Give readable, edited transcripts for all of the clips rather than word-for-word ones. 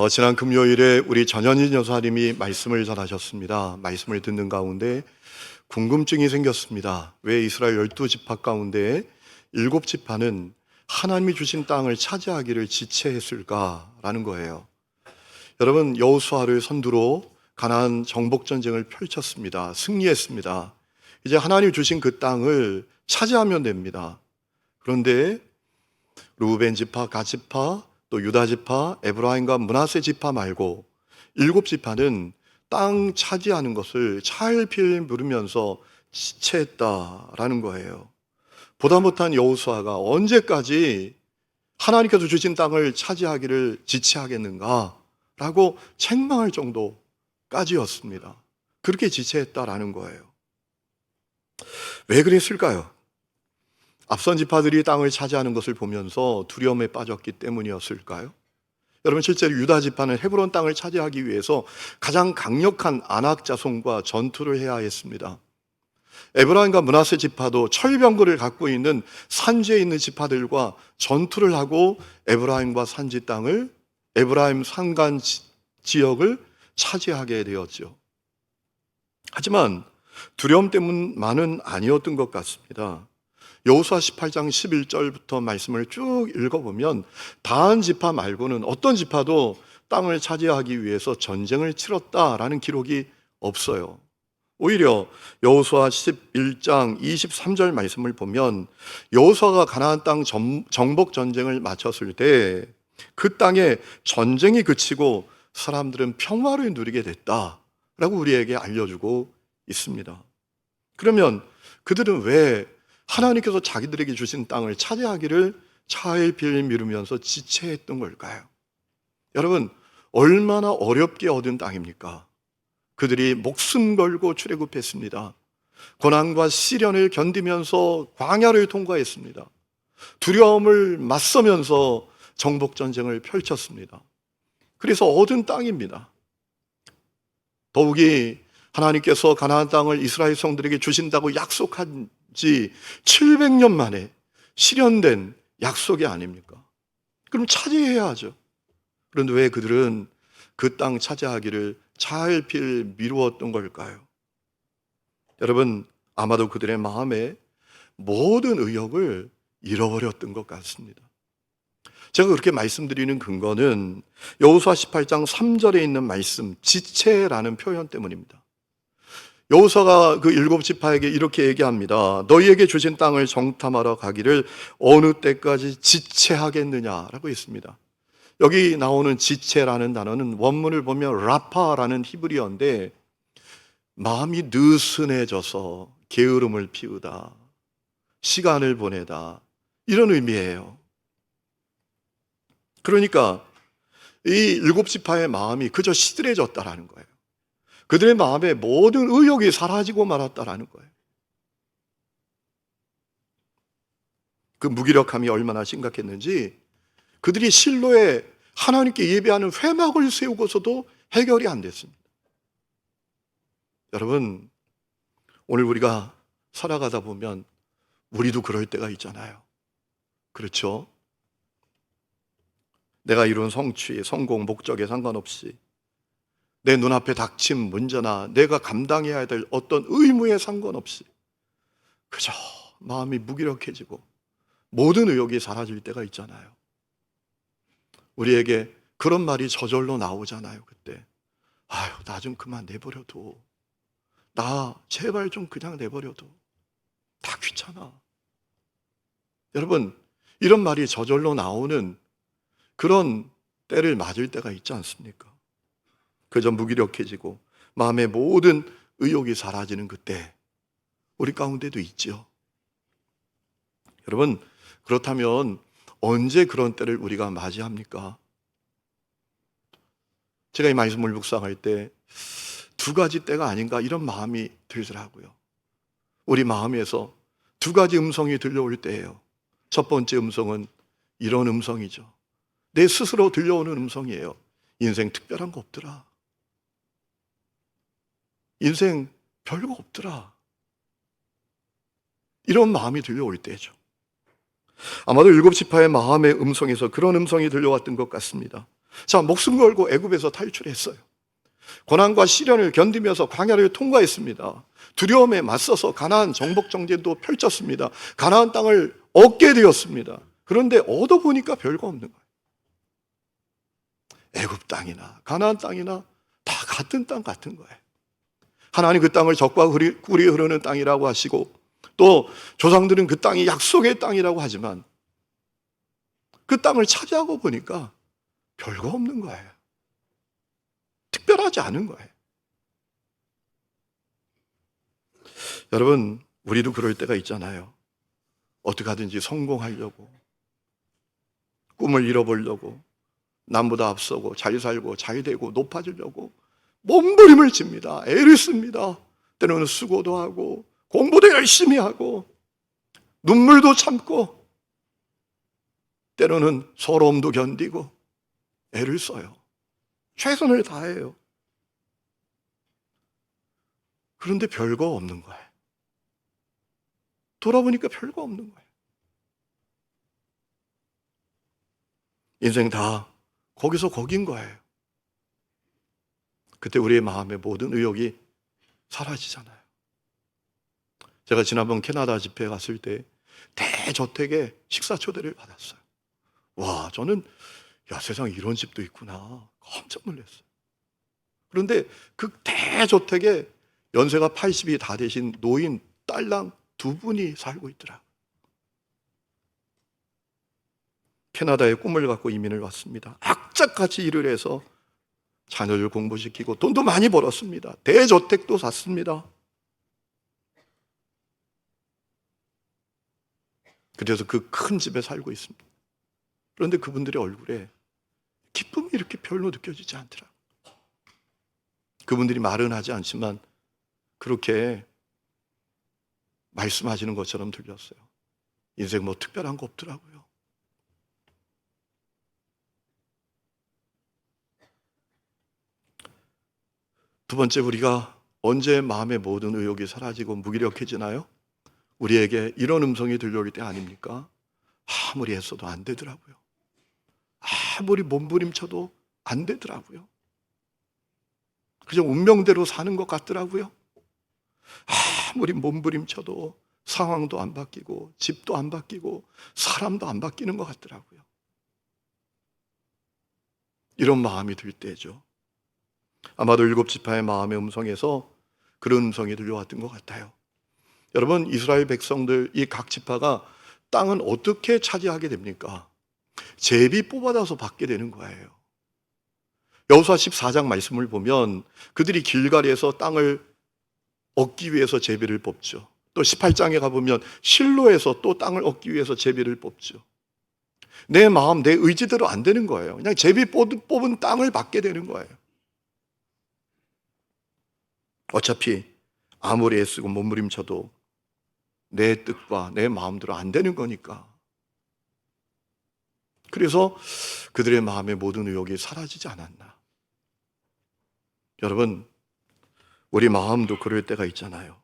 지난 금요일에 우리 전현진 여사님이 말씀을 전하셨습니다. 말씀을 듣는 가운데 궁금증이 생겼습니다. 왜 이스라엘 12지파 가운데 7지파는 하나님이 주신 땅을 차지하기를 지체했을까라는 거예요. 여러분, 여호수아를 선두로 가나안 정복 전쟁을 펼쳤습니다. 승리했습니다. 이제 하나님이 주신 그 땅을 차지하면 됩니다. 그런데 루벤 지파, 갓 지파, 또 유다 지파, 에브라임과 므낫세 지파 말고 7지파는 땅 차지하는 것을 차일피일 물으면서 지체했다라는 거예요. 보다 못한 여호수아가 언제까지 하나님께서 주신 땅을 차지하기를 지체하겠는가라고 책망할 정도까지였습니다. 그렇게 지체했다라는 거예요. 왜 그랬을까요? 앞선 지파들이 땅을 차지하는 것을 보면서 두려움에 빠졌기 때문이었을까요? 여러분, 실제로 유다 지파는 헤브론 땅을 차지하기 위해서 가장 강력한 아낙 자손과 전투를 해야 했습니다. 에브라임과 므낫세 지파도 철병거를 갖고 있는 산지에 있는 지파들과 전투를 하고 에브라임과 산지 땅을, 에브라임 산간 지역을 차지하게 되었죠. 하지만 두려움 때문만은 아니었던 것 같습니다. 여호수아 18장 11절부터 말씀을 쭉 읽어보면 다한 지파 말고는 어떤 지파도 땅을 차지하기 위해서 전쟁을 치렀다라는 기록이 없어요. 오히려 여호수아 11장 23절 말씀을 보면 여호수아가 가나안 땅 정복 전쟁을 마쳤을 때 그 땅에 전쟁이 그치고 사람들은 평화를 누리게 됐다라고 우리에게 알려주고 있습니다. 그러면 그들은 왜 하나님께서 자기들에게 주신 땅을 차지하기를 차일피일 미루면서 지체했던 걸까요? 여러분, 얼마나 어렵게 얻은 땅입니까? 그들이 목숨 걸고 출애굽했습니다. 고난과 시련을 견디면서 광야를 통과했습니다. 두려움을 맞서면서 정복전쟁을 펼쳤습니다. 그래서 얻은 땅입니다. 더욱이 하나님께서 가나안 땅을 이스라엘 성들에게 주신다고 약속한 지 700년 만에 실현된 약속이 아닙니까? 그럼 차지해야 하죠. 그런데 왜 그들은 그 땅 차지하기를 차일피일 미루었던 걸까요? 여러분, 아마도 그들의 마음에 모든 의욕을 잃어버렸던 것 같습니다. 제가 그렇게 말씀드리는 근거는 여호수아 18장 3절에 있는 말씀, 지체라는 표현 때문입니다. 여호수아가 그 7지파에게 이렇게 얘기합니다. 너희에게 주신 땅을 정탐하러 가기를 어느 때까지 지체하겠느냐라고 했습니다. 여기 나오는 지체라는 단어는 원문을 보면 라파라는 히브리어인데 마음이 느슨해져서 게으름을 피우다, 시간을 보내다, 이런 의미예요. 그러니까 이 7지파의 마음이 그저 시들해졌다라는 거예요. 그들의 마음에 모든 의욕이 사라지고 말았다라는 거예요. 그 무기력함이 얼마나 심각했는지 그들이 실로에 하나님께 예배하는 회막을 세우고서도 해결이 안 됐습니다. 여러분, 오늘 우리가 살아가다 보면 우리도 그럴 때가 있잖아요. 그렇죠? 내가 이룬 성취, 성공, 목적에 상관없이 내 눈앞에 닥친 문제나 내가 감당해야 될 어떤 의무에 상관없이 그저 마음이 무기력해지고 모든 의욕이 사라질 때가 있잖아요. 우리에게 그런 말이 저절로 나오잖아요. 그때 아유, 나 좀 그만 내버려둬. 나 제발 좀 그냥 내버려둬. 다 귀찮아. 여러분, 이런 말이 저절로 나오는 그런 때를 맞을 때가 있지 않습니까? 그저 무기력해지고 마음의 모든 의욕이 사라지는 그때 우리 가운데도 있죠. 여러분, 그렇다면 언제 그런 때를 우리가 맞이합니까? 제가 이 말씀을 묵상할 때 2가지 때가 아닌가 이런 마음이 들더라고요. 우리 마음에서 2가지 음성이 들려올 때예요. 첫 번째 음성은 이런 음성이죠. 내 스스로 들려오는 음성이에요. 인생 특별한 거 없더라. 인생 별거 없더라. 이런 마음이 들려올 때죠. 아마도 7지파의 마음의 음성에서 그런 음성이 들려왔던 것 같습니다. 자, 목숨 걸고 애굽에서 탈출했어요. 고난과 시련을 견디면서 광야를 통과했습니다. 두려움에 맞서서 가나안 정복 정제도 펼쳤습니다. 가나안 땅을 얻게 되었습니다. 그런데 얻어보니까 별거 없는 거예요. 애굽 땅이나 가나안 땅이나 다 같은 땅 같은 거예요. 하나님 그 땅을 젖과 꿀이 흐르는 땅이라고 하시고, 또 조상들은 그 땅이 약속의 땅이라고 하지만 그 땅을 차지하고 보니까 별거 없는 거예요. 특별하지 않은 거예요. 여러분, 우리도 그럴 때가 있잖아요. 어떻게 하든지 성공하려고, 꿈을 이뤄보려고, 남보다 앞서고 잘 살고 잘 되고 높아지려고 몸부림을 칩니다. 애를 씁니다. 때로는 수고도 하고 공부도 열심히 하고 눈물도 참고 때로는 서러움도 견디고 애를 써요. 최선을 다해요. 그런데 별거 없는 거예요. 돌아보니까 별거 없는 거예요. 인생 다 거기서 거긴 거예요. 그때 우리의 마음의 모든 의욕이 사라지잖아요. 제가 지난번 캐나다 집회에 갔을 때 대저택에 식사 초대를 받았어요. 와, 저는 세상에 이런 집도 있구나 깜짝 놀랐어요. 그런데 그 대저택에 연세가 80이 다 되신 노인 딸랑 두 분이 살고 있더라. 캐나다에 꿈을 갖고 이민을 왔습니다. 악착같이 일을 해서 자녀를 공부시키고 돈도 많이 벌었습니다. 대저택도 샀습니다. 그래서 그 큰 집에 살고 있습니다. 그런데 그분들의 얼굴에 기쁨이 이렇게 별로 느껴지지 않더라. 그분들이 말은 하지 않지만 그렇게 말씀하시는 것처럼 들렸어요. 인생 뭐 특별한 거 없더라고요. 두 번째, 우리가 언제 마음의 모든 의욕이 사라지고 무기력해지나요? 우리에게 이런 음성이 들려올 때 아닙니까? 아무리 애써도 안 되더라고요. 아무리 몸부림쳐도 안 되더라고요. 그저 운명대로 사는 것 같더라고요. 아무리 몸부림쳐도 상황도 안 바뀌고 집도 안 바뀌고 사람도 안 바뀌는 것 같더라고요. 이런 마음이 들 때죠. 아마도 7지파의 마음의 음성에서 그런 음성이 들려왔던 것 같아요. 여러분, 이스라엘 백성들 이 각 지파가 땅은 어떻게 차지하게 됩니까? 제비 뽑아다서 받게 되는 거예요. 여호수아 14장 말씀을 보면 그들이 길갈에서 땅을 얻기 위해서 제비를 뽑죠. 또 18장에 가보면 실로에서 또 땅을 얻기 위해서 제비를 뽑죠. 내 마음, 내 의지대로 안 되는 거예요. 그냥 제비 뽑은 땅을 받게 되는 거예요. 어차피 아무리 애쓰고 몸부림쳐도 내 뜻과 내 마음대로 안 되는 거니까. 그래서 그들의 마음의 모든 의욕이 사라지지 않았나. 여러분, 우리 마음도 그럴 때가 있잖아요.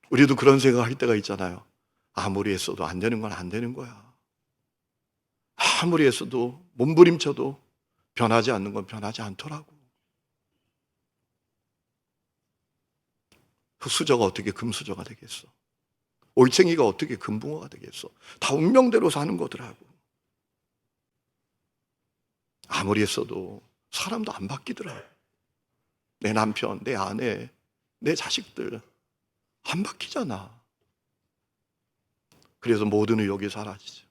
우리도 그런 생각할 때가 있잖아요. 아무리 애써도 안 되는 건 안 되는 거야. 아무리 애써도 몸부림쳐도 변하지 않는 건 변하지 않더라고. 흙수저가 어떻게 금수저가 되겠어? 올챙이가 어떻게 금붕어가 되겠어? 다 운명대로 사는 거더라고. 아무리 했어도 사람도 안 바뀌더라. 내 남편, 내 아내, 내 자식들 안 바뀌잖아. 그래서 모든 의욕이 사라지죠.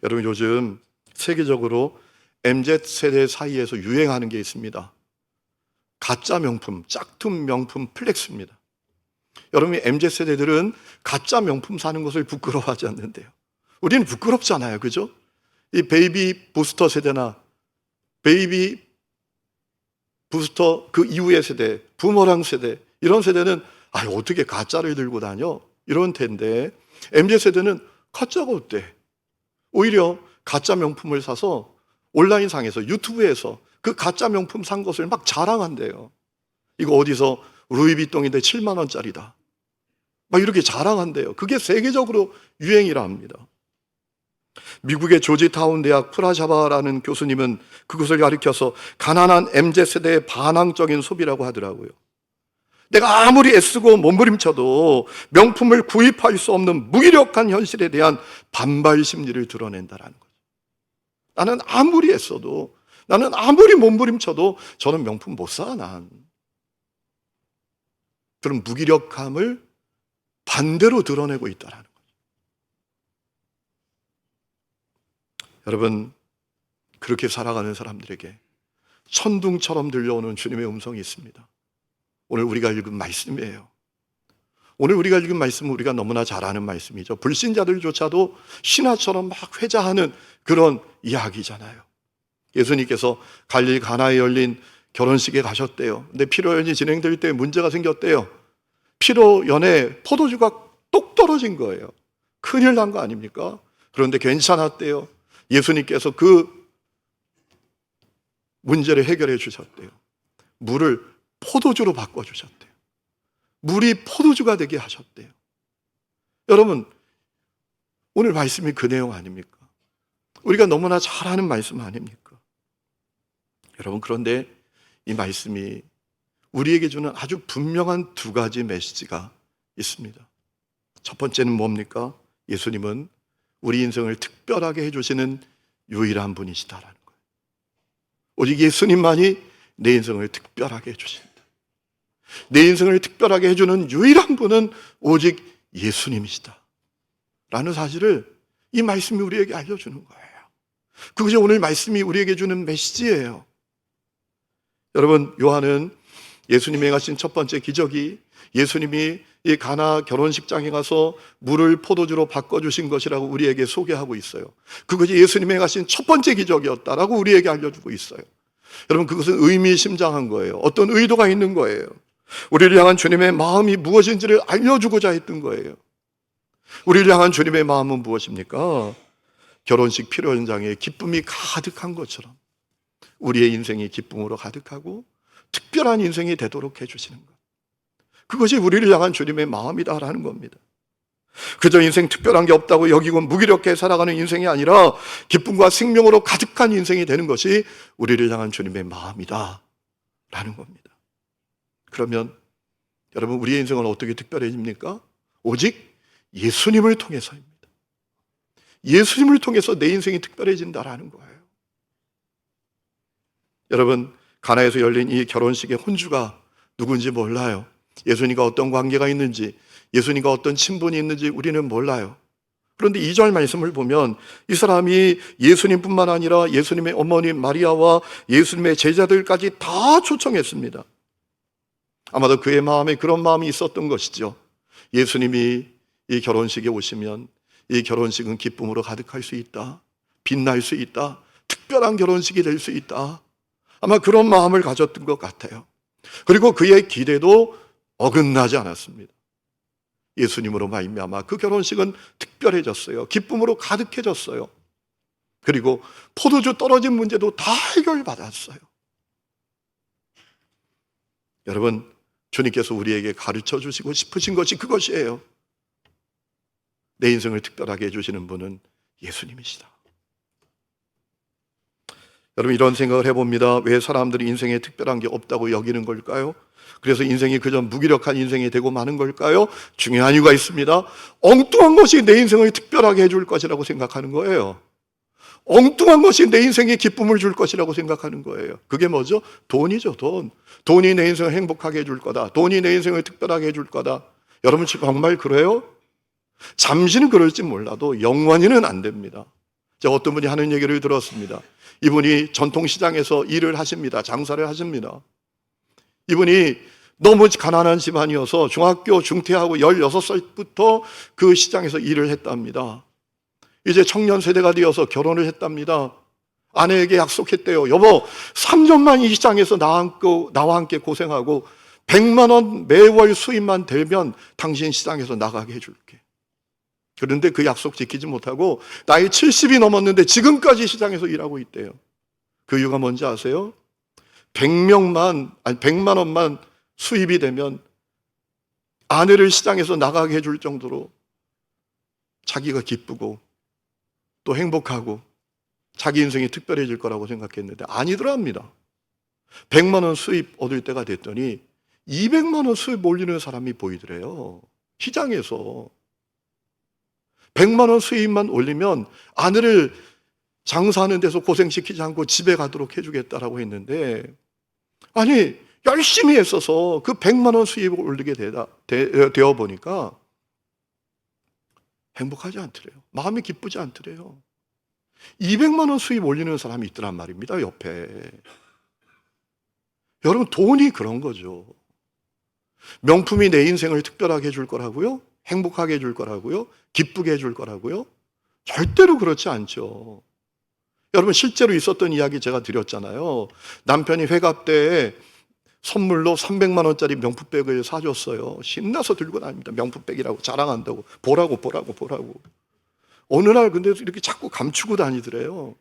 여러분, 요즘 세계적으로 MZ세대 사이에서 유행하는 게 있습니다. 가짜 명품, 짝퉁 명품 플렉스입니다. 여러분, MZ세대들은 가짜 명품 사는 것을 부끄러워하지 않는데요. 우리는 부끄럽잖아요. 그죠? 이 베이비 부스터 세대나 베이비 부스터 그 이후의 세대, 부모랑 세대, 이런 세대는 어떻게 가짜를 들고 다녀? 이런 텐데 MZ세대는 가짜가 어때? 오히려 가짜 명품을 사서 온라인상에서 유튜브에서 그 가짜 명품 산 것을 막 자랑한대요. 이거 어디서 루이비통인데 7만 원짜리다. 막 이렇게 자랑한대요. 그게 세계적으로 유행이라 합니다. 미국의 조지타운 대학 프라자바라는 교수님은 그것을 가리켜서 가난한 MZ세대의 반항적인 소비라고 하더라고요. 내가 아무리 애쓰고 몸부림쳐도 명품을 구입할 수 없는 무기력한 현실에 대한 반발 심리를 드러낸다라는 거죠. 나는 아무리 애써도, 나는 아무리 몸부림쳐도 저는 명품 못 사, 난. 그런 무기력함을 반대로 드러내고 있다라는 거죠. 여러분, 그렇게 살아가는 사람들에게 천둥처럼 들려오는 주님의 음성이 있습니다. 오늘 우리가 읽은 말씀이에요. 오늘 우리가 읽은 말씀은 우리가 너무나 잘 아는 말씀이죠. 불신자들조차도 신화처럼 막 회자하는 그런 이야기잖아요. 예수님께서 갈릴리 가나에 열린 결혼식에 가셨대요. 근데 피로연이 진행될 때 문제가 생겼대요. 피로연에 포도주가 똑 떨어진 거예요. 큰일 난 거 아닙니까? 그런데 괜찮았대요. 예수님께서 그 문제를 해결해 주셨대요. 물을 포도주로 바꿔주셨대요. 물이 포도주가 되게 하셨대요. 여러분, 오늘 말씀이 그 내용 아닙니까? 우리가 너무나 잘 아는 말씀 아닙니까? 여러분, 그런데 이 말씀이 우리에게 주는 아주 분명한 두 가지 메시지가 있습니다. 첫 번째는 뭡니까? 예수님은 우리 인생을 특별하게 해주시는 유일한 분이시다라는 거예요. 오직 예수님만이 내 인생을 특별하게 해주신다. 내 인생을 특별하게 해주는 유일한 분은 오직 예수님이시다 라는 사실을 이 말씀이 우리에게 알려주는 거예요. 그것이 오늘 말씀이 우리에게 주는 메시지예요. 여러분, 요한은 예수님이 행하신 첫 번째 기적이 예수님이 이 가나 결혼식장에 가서 물을 포도주로 바꿔주신 것이라고 우리에게 소개하고 있어요. 그것이 예수님이 행하신 첫 번째 기적이었다라고 우리에게 알려주고 있어요. 여러분, 그것은 의미심장한 거예요. 어떤 의도가 있는 거예요. 우리를 향한 주님의 마음이 무엇인지를 알려주고자 했던 거예요. 우리를 향한 주님의 마음은 무엇입니까? 결혼식 피로 현장에 기쁨이 가득한 것처럼 우리의 인생이 기쁨으로 가득하고 특별한 인생이 되도록 해주시는 것. 그것이 우리를 향한 주님의 마음이다라는 겁니다. 그저 인생 특별한 게 없다고 여기고 무기력해 살아가는 인생이 아니라 기쁨과 생명으로 가득한 인생이 되는 것이 우리를 향한 주님의 마음이다라는 겁니다. 그러면 여러분, 우리의 인생은 어떻게 특별해집니까? 오직 예수님을 통해서입니다. 예수님을 통해서 내 인생이 특별해진다라는 거예요. 여러분, 가나에서 열린 이 결혼식의 혼주가 누군지 몰라요. 예수님과 어떤 관계가 있는지, 예수님과 어떤 친분이 있는지 우리는 몰라요. 그런데 2절 말씀을 보면 이 사람이 예수님뿐만 아니라 예수님의 어머니 마리아와 예수님의 제자들까지 다 초청했습니다. 아마도 그의 마음에 그런 마음이 있었던 것이죠. 예수님이 이 결혼식에 오시면 이 결혼식은 기쁨으로 가득할 수 있다, 빛날 수 있다, 특별한 결혼식이 될 수 있다. 아마 그런 마음을 가졌던 것 같아요. 그리고 그의 기대도 어긋나지 않았습니다. 예수님으로 말미암아 그 결혼식은 특별해졌어요. 기쁨으로 가득해졌어요. 그리고 포도주 떨어진 문제도 다 해결받았어요. 여러분, 주님께서 우리에게 가르쳐 주시고 싶으신 것이 그것이에요. 내 인생을 특별하게 해주시는 분은 예수님이시다. 여러분, 이런 생각을 해봅니다. 왜 사람들이 인생에 특별한 게 없다고 여기는 걸까요? 그래서 인생이 그저 무기력한 인생이 되고 마는 걸까요? 중요한 이유가 있습니다. 엉뚱한 것이 내 인생을 특별하게 해줄 것이라고 생각하는 거예요. 엉뚱한 것이 내 인생에 기쁨을 줄 것이라고 생각하는 거예요. 그게 뭐죠? 돈이죠, 돈. 돈이 내 인생을 행복하게 해줄 거다. 돈이 내 인생을 특별하게 해줄 거다. 여러분, 정말 그래요? 잠시는 그럴지 몰라도 영원히는 안 됩니다. 제가 어떤 분이 하는 얘기를 들었습니다. 이분이 전통시장에서 일을 하십니다. 장사를 하십니다. 이분이 너무 가난한 집안이어서 중학교 중퇴하고 16살부터 그 시장에서 일을 했답니다. 이제 청년 세대가 되어서 결혼을 했답니다. 아내에게 약속했대요. 여보, 3년만 이 시장에서 나와 함께 고생하고 100만 원 매월 수입만 되면 당신 시장에서 나가게 해줄게. 그런데 그 약속 지키지 못하고 나이 70이 넘었는데 지금까지 시장에서 일하고 있대요. 그 이유가 뭔지 아세요? 100만 원만 수입이 되면 아내를 시장에서 나가게 해줄 정도로 자기가 기쁘고 또 행복하고 자기 인생이 특별해질 거라고 생각했는데 아니더랍니다. 100만 원 수입 얻을 때가 됐더니 200만 원 수입 올리는 사람이 보이더래요. 시장에서 100만 원 수입만 올리면 아내를 장사하는 데서 고생시키지 않고 집에 가도록 해주겠다라고 했는데, 아니 열심히 했어서 그 100만 원 수입을 올리게 되어 보니까 행복하지 않더래요. 마음이 기쁘지 않더래요. 200만 원 수입 올리는 사람이 있더란 말입니다, 옆에. 여러분, 돈이 그런 거죠. 명품이 내 인생을 특별하게 해줄 거라고요? 행복하게 해줄 거라고요? 기쁘게 해줄 거라고요? 절대로 그렇지 않죠. 여러분, 실제로 있었던 이야기 제가 드렸잖아요. 남편이 회갑 때에 선물로 300만 원짜리 명품백을 사줬어요. 신나서 들고 다닙니다. 명품백이라고 자랑한다고. 보라고. 어느 날 근데 이렇게 자꾸 감추고 다니더래요.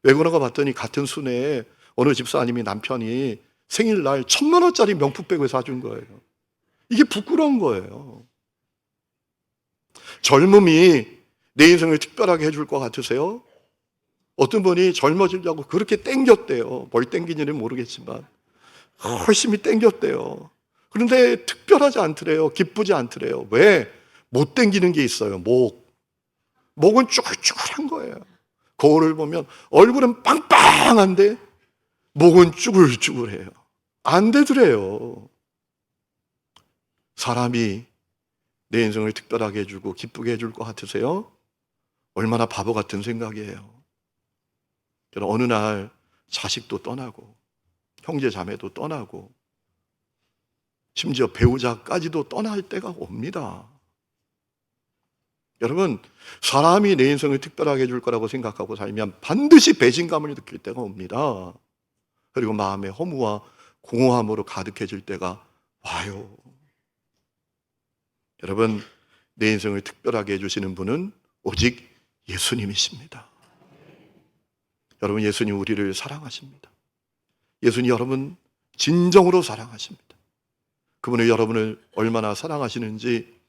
왜 그런가 봤더니 같은 순회에 어느 집사님이 남편이 생일날 1000만 원짜리 명품백을 사준 거예요. 이게 부끄러운 거예요. 젊음이 내 인생을 특별하게 해줄 것 같으세요? 어떤 분이 젊어지려고 그렇게 땡겼대요. 뭘 땡기는지는 모르겠지만 열심히 땡겼대요. 그런데 특별하지 않더래요. 기쁘지 않더래요. 왜? 못 땡기는 게 있어요. 목은 쭈글쭈글한 거예요. 거울을 보면 얼굴은 빵빵한데 목은 쭈글쭈글해요. 안 되더래요. 사람이 내 인생을 특별하게 해주고 기쁘게 해줄 것 같으세요? 얼마나 바보 같은 생각이에요. 어느 날 자식도 떠나고 형제 자매도 떠나고 심지어 배우자까지도 떠날 때가 옵니다. 여러분, 사람이 내 인생을 특별하게 해줄 거라고 생각하고 살면 반드시 배신감을 느낄 때가 옵니다. 그리고 마음의 허무와 공허함으로 가득해질 때가 와요. 여러분, 내 인생을 특별하게 해주시는 분은 오직 예수님이십니다. 여러분, 예수님 우리를 사랑하십니다. 예수님 여러분 진정으로 사랑하십니다. 그분이 여러분을 얼마나 사랑하시는지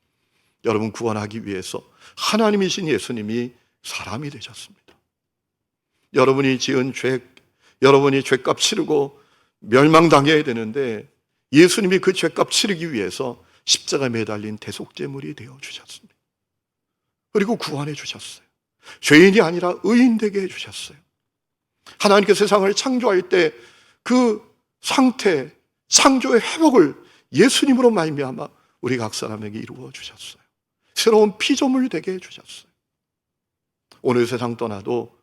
여러분 구원하기 위해서 하나님이신 예수님이 사람이 되셨습니다. 여러분이 지은 죄, 여러분이 죄값 치르고 멸망당해야 되는데 예수님이 그 죄값 치르기 위해서 십자가에 매달린 대속제물이 되어 주셨습니다. 그리고 구원해 주셨어요. 죄인이 아니라 의인 되게 해 주셨어요. 하나님께서 세상을 창조할 때 그 상태, 창조의 회복을 예수님으로 말미암아 우리 각 사람에게 이루어 주셨어요. 새로운 피조물 되게 해 주셨어요. 오늘 세상 떠나도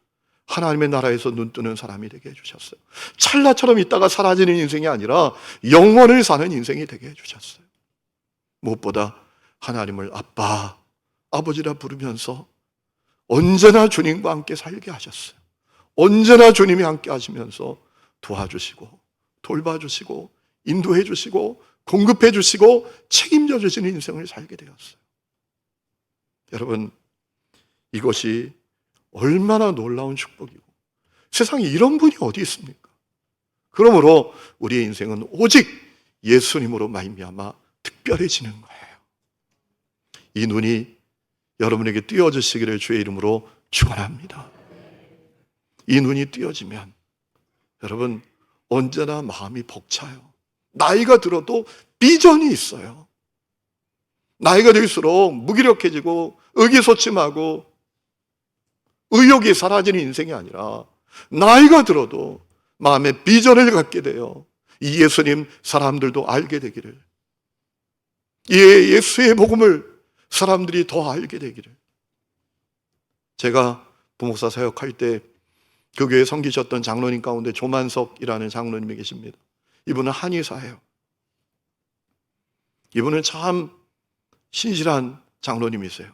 하나님의 나라에서 눈뜨는 사람이 되게 해 주셨어요. 찰나처럼 있다가 사라지는 인생이 아니라 영원을 사는 인생이 되게 해 주셨어요. 무엇보다 하나님을 아빠, 아버지라 부르면서 언제나 주님과 함께 살게 하셨어요. 언제나 주님이 함께 하시면서 도와주시고 돌봐주시고 인도해 주시고 공급해 주시고 책임져 주시는 인생을 살게 되었어요. 여러분, 이것이 얼마나 놀라운 축복이고 세상에 이런 분이 어디 있습니까? 그러므로 우리의 인생은 오직 예수님으로 말미암아 특별해지는 거예요. 이 눈이 여러분에게 띄어지시기를 주의 이름으로 축원합니다. 이 눈이 띄어지면 여러분 언제나 마음이 벅차요. 나이가 들어도 비전이 있어요. 나이가 들수록 무기력해지고 의기소침하고 의욕이 사라지는 인생이 아니라 나이가 들어도 마음에 비전을 갖게 돼요. 이 예수님 사람들도 알게 되기를, 이 예수의 복음을 사람들이 더 알게 되기를. 제가 부목사 사역할 때 그 교회에 섬기셨던 장로님 가운데 조만석이라는 장로님이 계십니다. 이분은 한의사예요. 이분은 참 신실한 장로님이세요.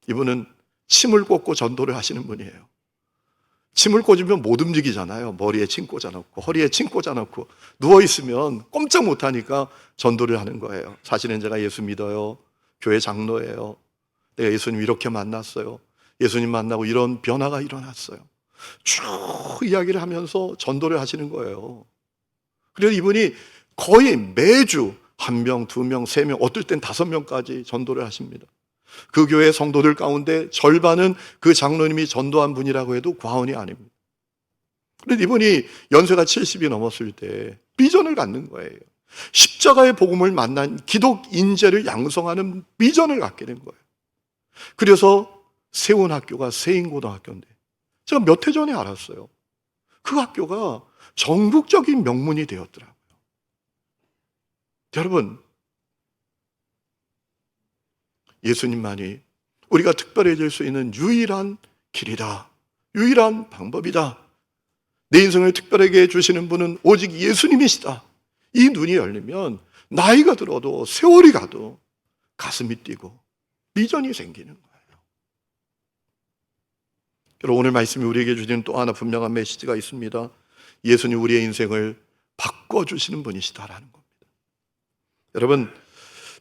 이분은 침을 꽂고 전도를 하시는 분이에요. 침을 꽂으면 못 움직이잖아요. 머리에 침 꽂아놓고 허리에 침 꽂아놓고 누워있으면 꼼짝 못하니까 전도를 하는 거예요. 사실은 제가 예수 믿어요. 교회 장로예요. 내가 예수님 이렇게 만났어요. 예수님 만나고 이런 변화가 일어났어요. 쭉 이야기를 하면서 전도를 하시는 거예요. 그래서 이분이 거의 매주 1명, 2명, 3명, 어떨 땐 5명까지 전도를 하십니다. 그 교회 성도들 가운데 절반은 그 장로님이 전도한 분이라고 해도 과언이 아닙니다. 그런데 이분이 연세가 70이 넘었을 때 비전을 갖는 거예요. 십자가의 복음을 만난 기독 인재를 양성하는 비전을 갖게 된 거예요. 그래서 세운 학교가 세인고등학교인데 제가 몇 해 전에 알았어요. 그 학교가 전국적인 명문이 되었더라고요. 여러분, 예수님만이 우리가 특별해질 수 있는 유일한 길이다. 유일한 방법이다. 내 인생을 특별하게 해주시는 분은 오직 예수님이시다. 이 눈이 열리면 나이가 들어도 세월이 가도 가슴이 뛰고 비전이 생기는 거예요. 여러분, 오늘 말씀이 우리에게 주시는 또 하나 분명한 메시지가 있습니다. 예수님 우리의 인생을 바꿔주시는 분이시다라는 겁니다. 여러분,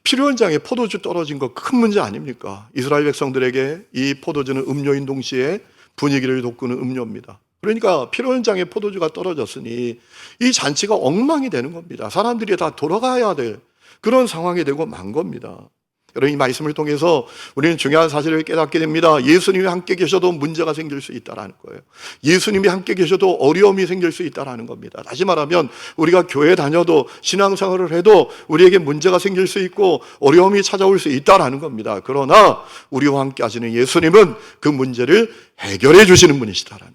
필요 현장에 포도주 떨어진 거 큰 문제 아닙니까? 이스라엘 백성들에게 이 포도주는 음료인 동시에 분위기를 돋구는 음료입니다. 그러니까 필요 현장에 포도주가 떨어졌으니 이 잔치가 엉망이 되는 겁니다. 사람들이 다 돌아가야 될 그런 상황이 되고 만 겁니다. 여러분, 이 말씀을 통해서 우리는 중요한 사실을 깨닫게 됩니다. 예수님이 함께 계셔도 문제가 생길 수 있다는 거예요. 예수님이 함께 계셔도 어려움이 생길 수 있다는 겁니다. 다시 말하면 우리가 교회 다녀도 신앙생활을 해도 우리에게 문제가 생길 수 있고 어려움이 찾아올 수 있다는 겁니다. 그러나 우리와 함께 하시는 예수님은 그 문제를 해결해 주시는 분이시다는 거예요.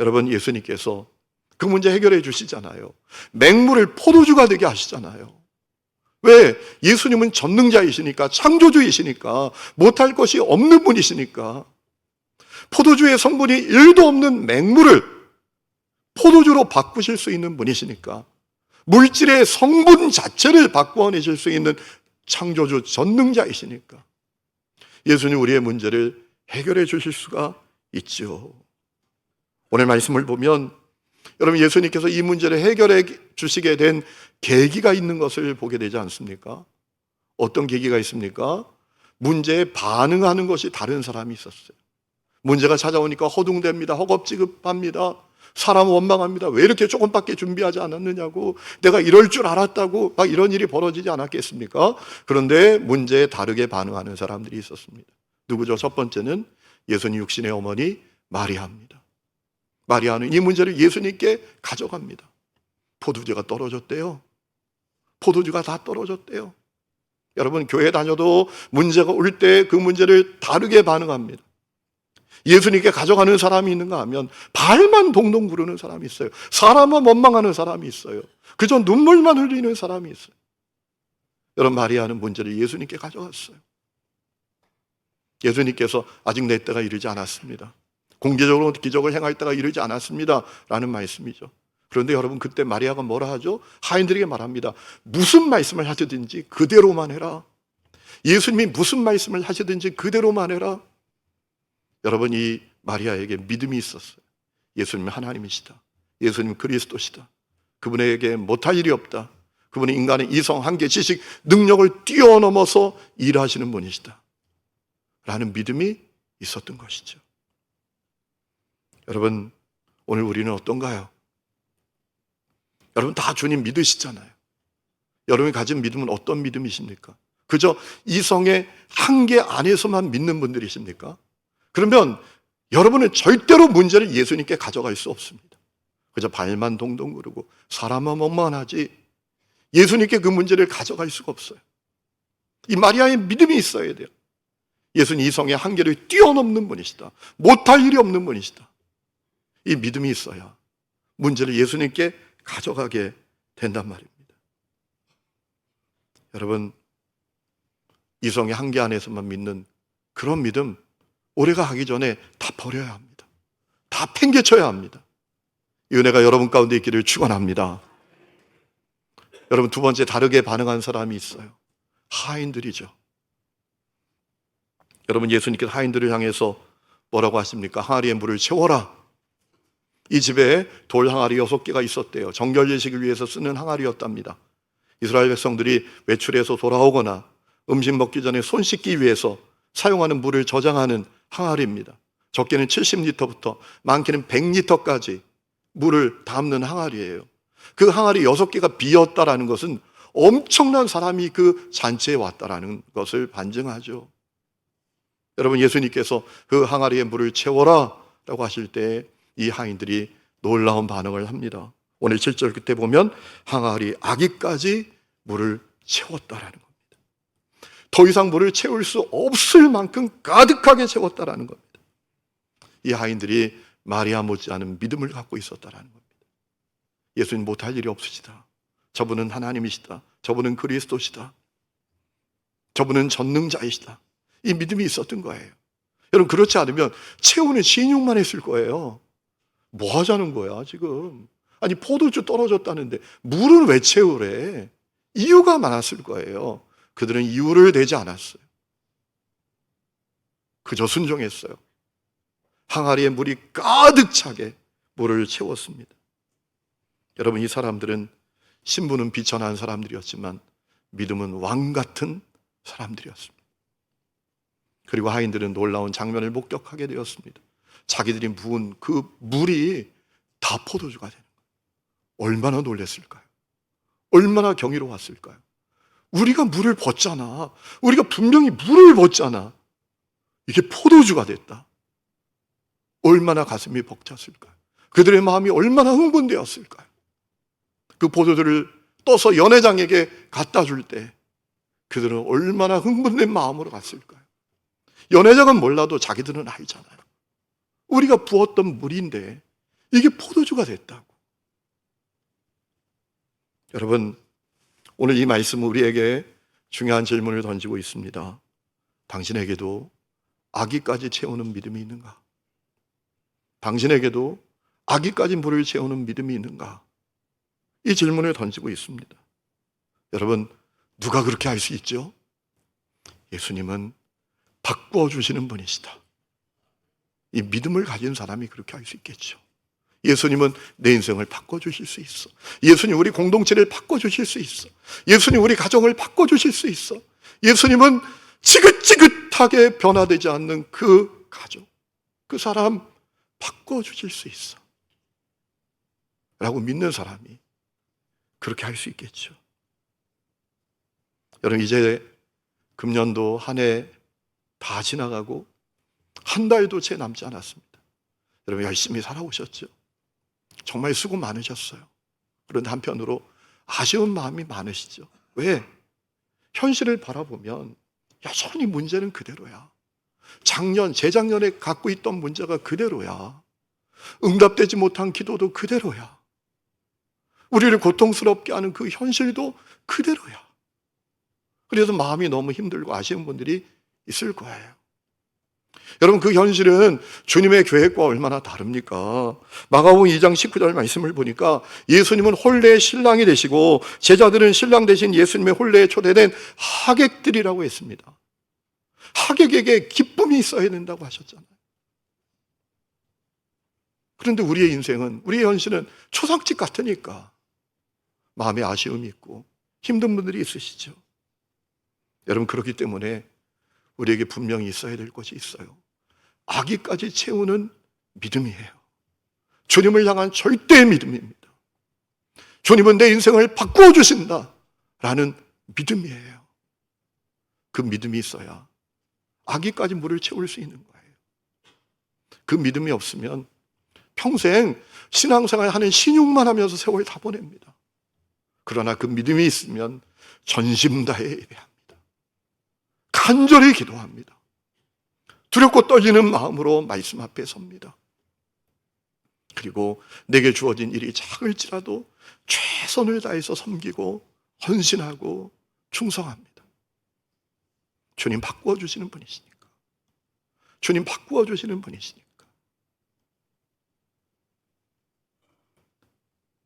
여러분, 예수님께서 그 문제 해결해 주시잖아요. 맹물을 포도주가 되게 하시잖아요. 왜? 예수님은 전능자이시니까, 창조주이시니까, 못할 것이 없는 분이시니까. 포도주의 성분이 1도 없는 맹물을 포도주로 바꾸실 수 있는 분이시니까, 물질의 성분 자체를 바꾸어내실 수 있는 창조주 전능자이시니까 예수님 우리의 문제를 해결해 주실 수가 있죠. 오늘 말씀을 보면 여러분, 예수님께서 이 문제를 해결해 주시게 된 계기가 있는 것을 보게 되지 않습니까? 어떤 계기가 있습니까? 문제에 반응하는 것이 다른 사람이 있었어요. 문제가 찾아오니까 허둥댑니다. 허겁지겁합니다. 사람 원망합니다. 왜 이렇게 조금밖에 준비하지 않았느냐고, 내가 이럴 줄 알았다고, 막 이런 일이 벌어지지 않았겠습니까? 그런데 문제에 다르게 반응하는 사람들이 있었습니다. 누구죠? 첫 번째는 예수님 육신의 어머니 마리아입니다. 마리아는 이 문제를 예수님께 가져갑니다. 포도주가 떨어졌대요. 포도주가 다 떨어졌대요. 여러분, 교회 다녀도 문제가 올 때 그 문제를 다르게 반응합니다. 예수님께 가져가는 사람이 있는가 하면 발만 동동 구르는 사람이 있어요. 사람만 원망하는 사람이 있어요. 그저 눈물만 흘리는 사람이 있어요. 여러분, 마리아는 문제를 예수님께 가져갔어요. 예수님께서 아직 내 때가 이르지 않았습니다. 공개적으로 기적을 행할 때가 이르지 않았습니다 라는 말씀이죠. 그런데 여러분, 그때 마리아가 뭐라 하죠? 하인들에게 말합니다. 무슨 말씀을 하시든지 그대로만 해라. 예수님이 무슨 말씀을 하시든지 그대로만 해라. 여러분, 이 마리아에게 믿음이 있었어요. 예수님은 하나님이시다. 예수님 그리스도시다. 그분에게 못할 일이 없다. 그분은 인간의 이성, 한계, 지식, 능력을 뛰어넘어서 일하시는 분이시다 라는 믿음이 있었던 것이죠. 여러분, 오늘 우리는 어떤가요? 여러분, 다 주님 믿으시잖아요. 여러분이 가진 믿음은 어떤 믿음이십니까? 그저 이성의 한계 안에서만 믿는 분들이십니까? 그러면 여러분은 절대로 문제를 예수님께 가져갈 수 없습니다. 그저 발만 동동 구르고 사람만 원망하지 예수님께 그 문제를 가져갈 수가 없어요. 이 마리아의 믿음이 있어야 돼요. 예수는 이성의 한계를 뛰어넘는 분이시다. 못할 일이 없는 분이시다. 이 믿음이 있어야 문제를 예수님께 가져가게 된단 말입니다. 여러분, 이성의 한계 안에서만 믿는 그런 믿음 오래가 하기 전에 다 버려야 합니다. 다 팽개쳐야 합니다. 이 은혜가 여러분 가운데 있기를 축원합니다. 여러분, 두 번째 다르게 반응한 사람이 있어요. 하인들이죠. 여러분, 예수님께서 하인들을 향해서 뭐라고 하십니까? 항아리에 물을 채워라. 이 집에 돌 항아리 6개가 있었대요. 정결 예식을 위해서 쓰는 항아리였답니다. 이스라엘 백성들이 외출해서 돌아오거나 음식 먹기 전에 손 씻기 위해서 사용하는 물을 저장하는 항아리입니다. 적게는 70리터부터 많게는 100리터까지 물을 담는 항아리예요. 그 항아리 6개가 비었다라는 것은 엄청난 사람이 그 잔치에 왔다라는 것을 반증하죠. 여러분, 예수님께서 그 항아리에 물을 채워라 라고 하실 때 이 하인들이 놀라운 반응을 합니다. 오늘 7절 끝에 보면 항아리 아기까지 물을 채웠다라는 겁니다. 더 이상 물을 채울 수 없을 만큼 가득하게 채웠다라는 겁니다. 이 하인들이 마리아 못지않은 믿음을 갖고 있었다라는 겁니다. 예수님 못할 일이 없으시다. 저분은 하나님이시다. 저분은 그리스도시다. 저분은 전능자이시다. 이 믿음이 있었던 거예요. 여러분, 그렇지 않으면 채우는 신용만 했을 거예요. 뭐 하자는 거야 지금? 아니, 포도주 떨어졌다는데 물은 왜 채우래? 이유가 많았을 거예요. 그들은 이유를 대지 않았어요. 그저 순종했어요. 항아리에 물이 가득 차게 물을 채웠습니다. 여러분, 이 사람들은 신분은 비천한 사람들이었지만 믿음은 왕 같은 사람들이었습니다. 그리고 하인들은 놀라운 장면을 목격하게 되었습니다. 자기들이 부은 그 물이 다 포도주가 되는 거예요. 얼마나 놀랐을까요? 얼마나 경이로웠을까요? 우리가 물을 붓잖아. 우리가 분명히 물을 붓잖아. 이게 포도주가 됐다. 얼마나 가슴이 벅찼을까요? 그들의 마음이 얼마나 흥분되었을까요? 그 포도주를 떠서 연회장에게 갖다 줄 때 그들은 얼마나 흥분된 마음으로 갔을까요? 연회장은 몰라도 자기들은 알잖아요. 우리가 부었던 물인데 이게 포도주가 됐다고. 여러분, 오늘 이 말씀은 우리에게 중요한 질문을 던지고 있습니다. 당신에게도 아기까지 채우는 믿음이 있는가? 당신에게도 아기까지 물을 채우는 믿음이 있는가? 이 질문을 던지고 있습니다. 여러분, 누가 그렇게 할 수 있죠? 예수님은 바꾸어 주시는 분이시다. 이 믿음을 가진 사람이 그렇게 할 수 있겠죠. 예수님은 내 인생을 바꿔주실 수 있어. 예수님 우리 공동체를 바꿔주실 수 있어. 예수님 우리 가정을 바꿔주실 수 있어. 예수님은 지긋지긋하게 변화되지 않는 그 가족, 그 사람 바꿔주실 수 있어 라고 믿는 사람이 그렇게 할 수 있겠죠. 여러분, 이제 금년도 한 해 다 지나가고 한 달도 채 남지 않았습니다. 여러분, 열심히 살아오셨죠? 정말 수고 많으셨어요. 그런데 한편으로 아쉬운 마음이 많으시죠? 왜? 현실을 바라보면 여전히 문제는 그대로야. 작년, 재작년에 갖고 있던 문제가 그대로야. 응답되지 못한 기도도 그대로야. 우리를 고통스럽게 하는 그 현실도 그대로야. 그래서 마음이 너무 힘들고 아쉬운 분들이 있을 거예요. 여러분, 그 현실은 주님의 계획과 얼마나 다릅니까? 마가복음 2장 19절 말씀을 보니까 예수님은 혼례의 신랑이 되시고 제자들은 신랑 되신 예수님의 혼례에 초대된 하객들이라고 했습니다. 하객에게 기쁨이 있어야 된다고 하셨잖아요. 그런데 우리의 인생은, 우리의 현실은 초상집 같으니까 마음에 아쉬움이 있고 힘든 분들이 있으시죠. 여러분, 그렇기 때문에 우리에게 분명히 있어야 될 것이 있어요. 아기까지 채우는 믿음이에요. 주님을 향한 절대의 믿음입니다. 주님은 내 인생을 바꾸어 주신다 라는 믿음이에요. 그 믿음이 있어야 아기까지 물을 채울 수 있는 거예요. 그 믿음이 없으면 평생 신앙생활 하는 신용만 하면서 세월 다 보냅니다. 그러나 그 믿음이 있으면 전심 다해 예배합니다. 간절히 기도합니다. 두렵고 떨리는 마음으로 말씀 앞에 섭니다. 그리고 내게 주어진 일이 작을지라도 최선을 다해서 섬기고 헌신하고 충성합니다. 주님 바꾸어 주시는 분이시니까. 주님 바꾸어 주시는 분이시니까.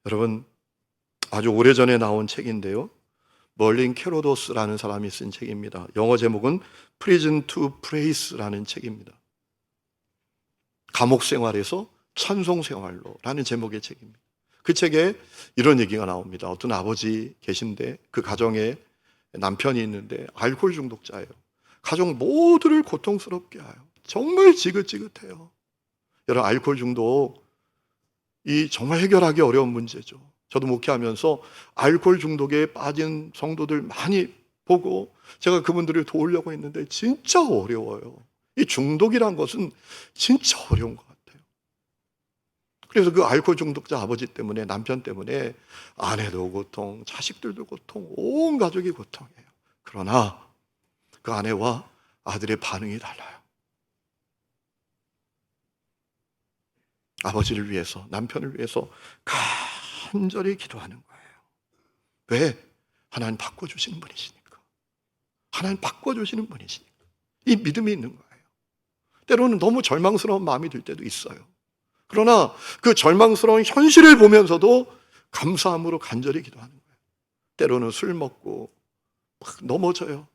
여러분, 아주 오래전에 나온 책인데요, 멀린 캐로도스라는 사람이 쓴 책입니다. 영어 제목은 Prison to Prais라는 책입니다. 감옥 생활에서 찬송 생활로 라는 제목의 책입니다. 그 책에 이런 얘기가 나옵니다. 어떤 아버지 계신데 그 가정에 남편이 있는데 알코올 중독자예요. 가족 모두를 고통스럽게 해요. 정말 지긋지긋해요. 여러분, 알코올 중독 이 정말 해결하기 어려운 문제죠. 저도 목회하면서 알코올 중독에 빠진 성도들 많이 보고 제가 그분들을 도우려고 했는데 진짜 어려워요. 이 중독이란 것은 진짜 어려운 것 같아요. 그래서 그 알코올 중독자 아버지 때문에, 남편 때문에 아내도 고통, 자식들도 고통, 온 가족이 고통이에요. 그러나 그 아내와 아들의 반응이 달라요. 아버지를 위해서, 남편을 위해서 간절히 기도하는 거예요. 왜? 하나님 바꿔주시는 분이시니까. 하나님 바꿔주시는 분이시니까. 이 믿음이 있는 거예요. 때로는 너무 절망스러운 마음이 들 때도 있어요. 그러나 그 절망스러운 현실을 보면서도 감사함으로 간절히 기도하는 거예요. 때로는 술 먹고 막 넘어져요.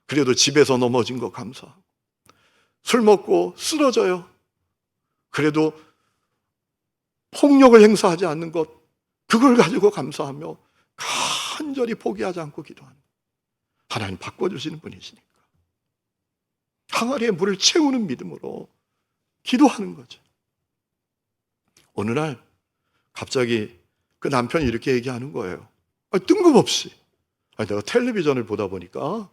그래도 집에서 넘어진 거 감사하고, 술 먹고 쓰러져요. 그래도 폭력을 행사하지 않는 것, 그걸 가지고 감사하며 간절히 포기하지 않고 기도하는 거예요. 하나님 바꿔주시는 분이시니까. 항아리에 물을 채우는 믿음으로 기도하는 거죠. 어느 날 갑자기 그 남편이 이렇게 얘기하는 거예요. 뜬금없이. 내가 텔레비전을 보다 보니까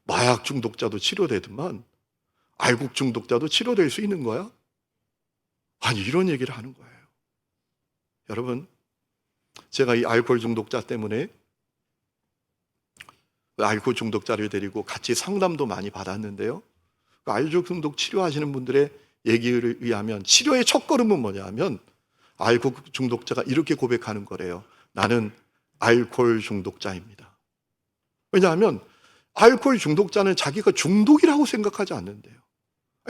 마약 중독자도 치료되더만 알코올 중독자도 치료될 수 있는 거야? 아니, 이런 얘기를 하는 거예요. 여러분, 제가 이 알코올 중독자 때문에 알코올 중독자를 데리고 같이 상담도 많이 받았는데요. 그 알코올 중독 치료하시는 분들의 얘기에 의하면 치료의 첫걸음은 뭐냐 하면 알코올 중독자가 이렇게 고백하는 거래요. 나는 알코올 중독자입니다. 왜냐하면 알코올 중독자는 자기가 중독이라고 생각하지 않는데요.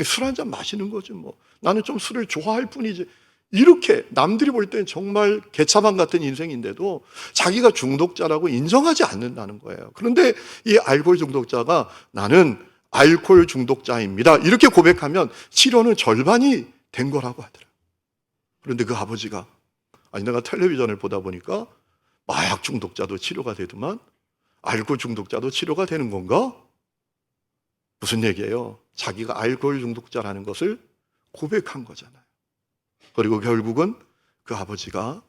술 한잔 마시는 거지 뭐. 나는 좀 술을 좋아할 뿐이지. 이렇게 남들이 볼 땐 정말 개차반 같은 인생인데도 자기가 중독자라고 인정하지 않는다는 거예요. 그런데 이 알코올 중독자가 나는 알코올 중독자입니다, 이렇게 고백하면 치료는 절반이 된 거라고 하더라고요. 그런데 그 아버지가 내가 텔레비전을 보다 보니까 마약 중독자도 치료가 되더만 알코올 중독자도 치료가 되는 건가? 무슨 얘기예요? 자기가 알코올 중독자라는 것을 고백한 거잖아요. 그리고 결국은 그 아버지가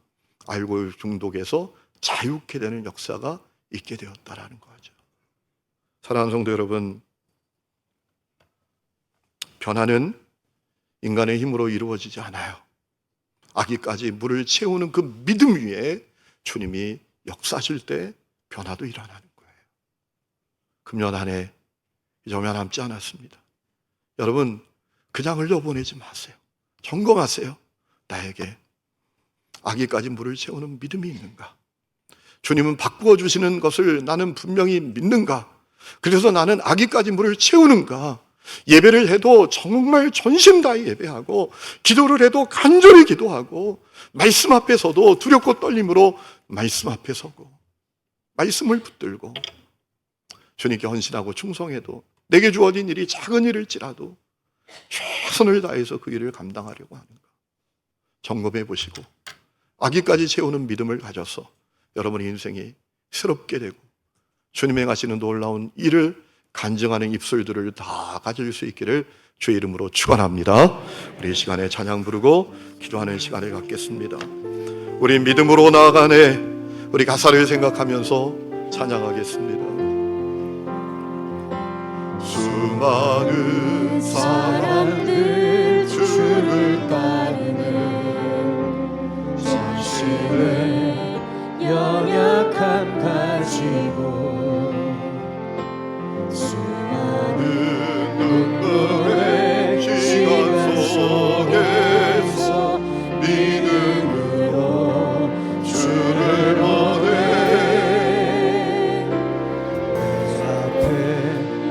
알코올 중독에서 자유케 되는 역사가 있게 되었다라는 거죠. 사랑하는 성도 여러분, 변화는 인간의 힘으로 이루어지지 않아요. 아기까지 물을 채우는 그 믿음 위에 주님이 역사하실 때 변화도 일어나는 거예요. 금년 한 해 이제 얼마 남지 않았습니다. 여러분, 그냥 흘려보내지 마세요. 점검하세요. 나에게 아기까지 물을 채우는 믿음이 있는가? 주님은 바꾸어 주시는 것을 나는 분명히 믿는가? 그래서 나는 아기까지 물을 채우는가? 예배를 해도 정말 전심 다해 예배하고, 기도를 해도 간절히 기도하고, 말씀 앞에 서도 두렵고 떨림으로 말씀 앞에 서고, 말씀을 붙들고, 주님께 헌신하고 충성해도 내게 주어진 일이 작은 일일지라도 최선을 다해서 그 일을 감당하려고 하는가? 점검해 보시고 아기까지 채우는 믿음을 가져서 여러분의 인생이 새롭게 되고 주님의 행하시는 놀라운 일을 간증하는 입술들을 다 가질 수 있기를 주의 이름으로 축원합니다. 우리 이 시간에 찬양 부르고 기도하는 시간을 갖겠습니다. 우리 믿음으로 나아가네. 우리 가사를 생각하면서 찬양하겠습니다. 수많은 사람들 주를 따르는 자신의 연약함 가지고 수많은 눈물의 시간 속에서 믿음으로 주를 보내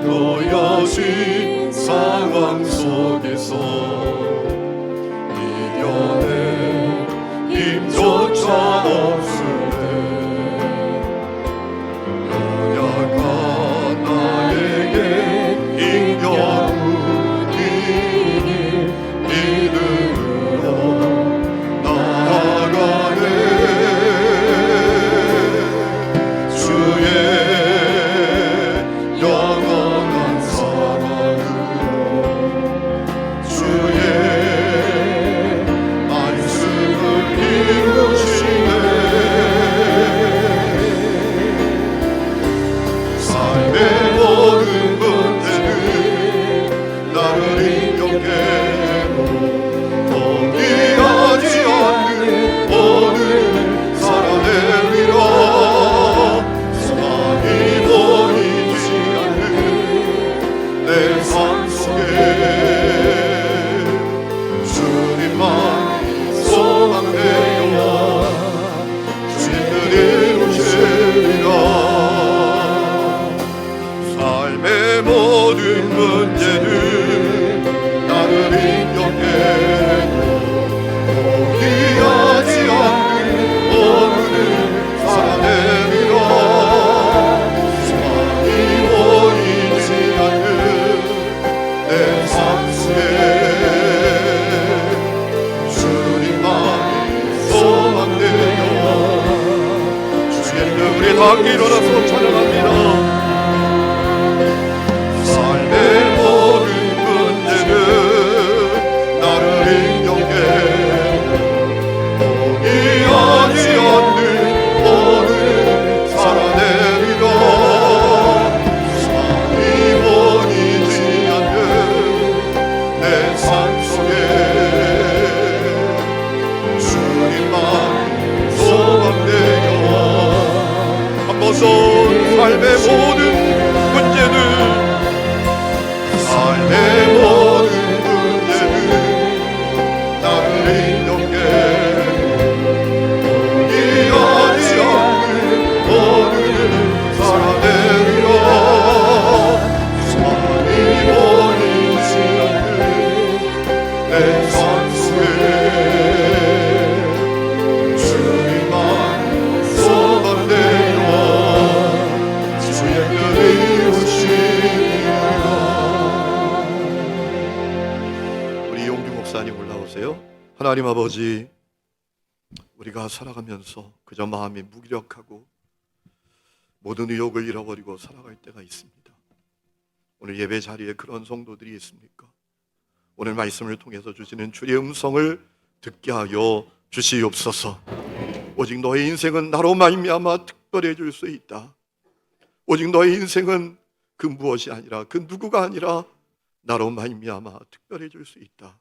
놓여진 상황 속에서 이겨낼 힘조차 없을 때 연약한 나에게 힘겨운 이길 믿음으로 나아가네. 주의 영원한 사랑으로 주의 모든 문제는 나를 인정해도 포기하지 않는 오늘을 살아내리라. 사랑이 보이지 않는 내 삶 속에 주님만이 소망되어 주의 우리 다 일어나서 찬양합니다. 삶의 모든 문제는 나를 인정해 포기하지 않는 오늘 살아내리라. 삶이 보이지 않는 내 삶 속에 주님만 소망되어 한 번 더 삶의 모든 문제는 삶의 모든 문제는 나를 인정해 포기하지 않는 오늘을 살아내리라. 삶이 보이지 않는 내 삶 속에 주님만 소망되어 주의 뜻을 목사님 올라오세요. 하나님 아버지, 우리가 살아가면서 그저 마음이 무기력하고 모든 의욕을 잃어버리고 살아갈 때가 있습니다. 오늘 예배 자리에 그런 성도들이 있습니까? 오늘 말씀을 통해서 주시는 주의 음성을 듣게 하여 주시옵소서. 오직 너의 인생은 나로 말미암아 특별해질 수 있다. 오직 너의 인생은 그 무엇이 아니라 그 누구가 아니라 나로 말미암아 특별해질 수 있다.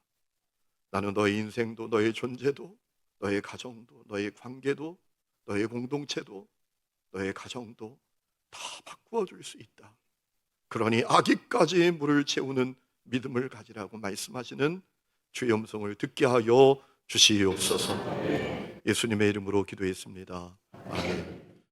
나는 너의 인생도 너의 존재도 너의 가정도 너의 관계도 너의 공동체도 너의 가정도 다 바꾸어 줄 수 있다. 그러니 아기까지 물을 채우는 믿음을 가지라고 말씀하시는 주의 음성을 듣게 하여 주시옵소서. 예수님의 이름으로 기도했습니다. 아멘.